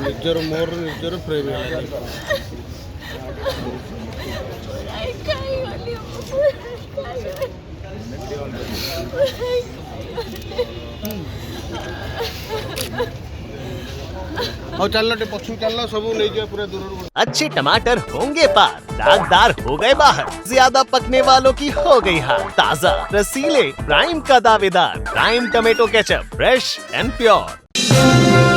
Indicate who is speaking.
Speaker 1: ନିଜର ମୋର ନିଜର ପ୍ରେମ
Speaker 2: अच्छे टमाटर होंगे पार, दागदार हो गए बाहर, ज्यादा पकने वालों की हो गई हार। ताजा रसीले प्राइम का दावेदार, prime tomato ketchup, fresh and pure.